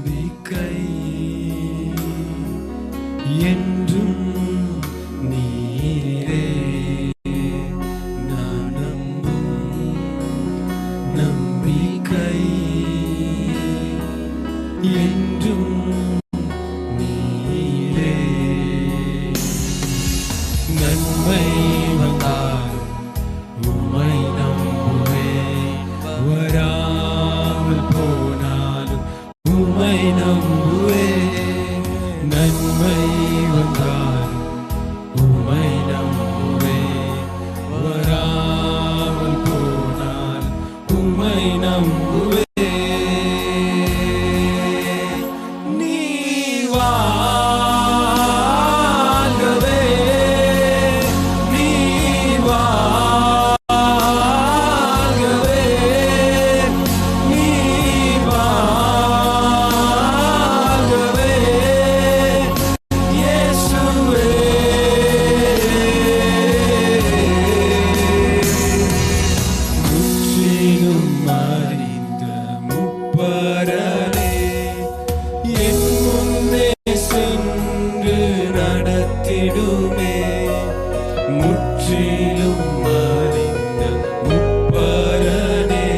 நம்பிக்கை என்றும் நீரே. நான் நம்பும் நம்பிக்கை என்றும் நீரே. நன்மை வந்தால் உம்மை நம்புவேன், வராமல் போனாலும் உம்மை நம்புவேன். நன்மை வந்தால் உம்மை நம்புவேன், வராமல் போனால் உம்மை நம்புவேன். முற்றிலும் அறிந்த முப்பரனே,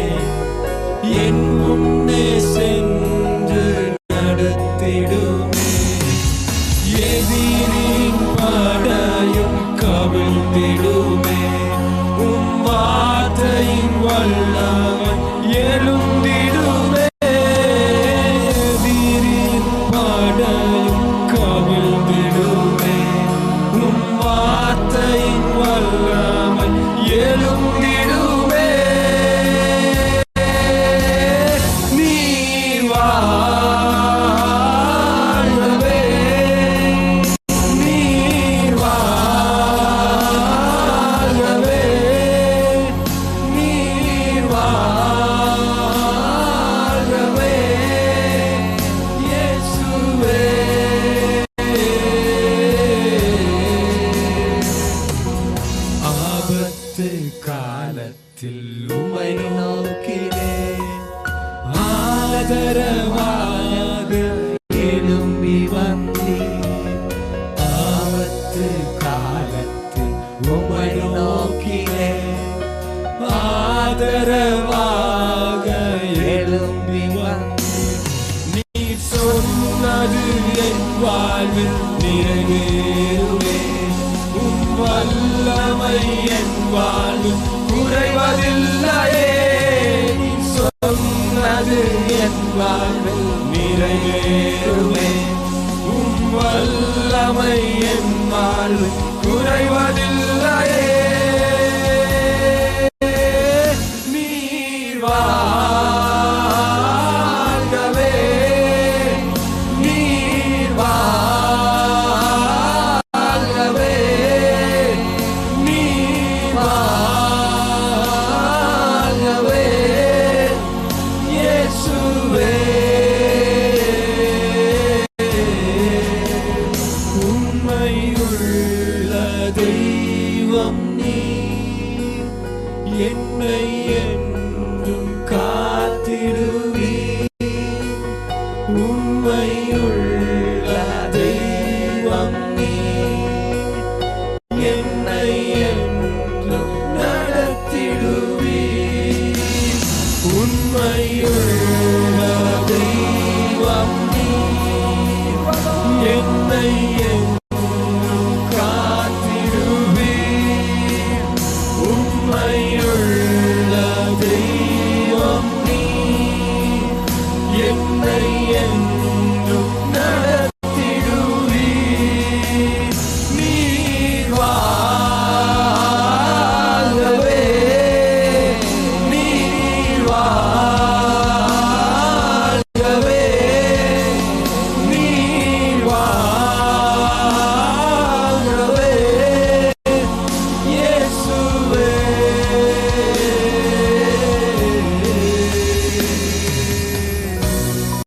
என் முன்னே சென்று நடத்திடுமே. எதிரின் படையும் கவிழ்ந்திடுமே, உம் வார்த்தையின் வல்லமை எழுந்திடுமே. எதிரின் படையும் கவிழ்ந்திடுமே, உம் வார்த்தையின் வல்லமை எழுந்திடுமே. நீர் வாழ்கவே, நீர் வாழ்கவே, நீர் வாழ்கவே, இயேசுவே. ஆபத்து காலத்தில் உம்மை நோக்கினேன், ஆதரவாக எழும்பி வந்தீர். ஆபத்து காலத்தில் உம்மை நோக்கினேன், ஆதரவாக எழும்பி வந்தீர். நீர் சொன்னது என் வாழ்வில் நிறைவேறுமே, உம் வல்லமை என் வாழ்வில் குறைவதில்லையே. நீர் சொன்னது என் வாழ்வில் நிறைவேறுமே, உம் வல்லமை என் வாழ்வில் குறைவதில்லையே. நீர் வாழ்கவே, நீர் வாழ்கவே, நீர் வாழ்கவே, இயேசுவே. உண்மையுள்ள தெய்வம் நீர், என்னை என்றும் காத்திடுவீர். உண்மையுள்ள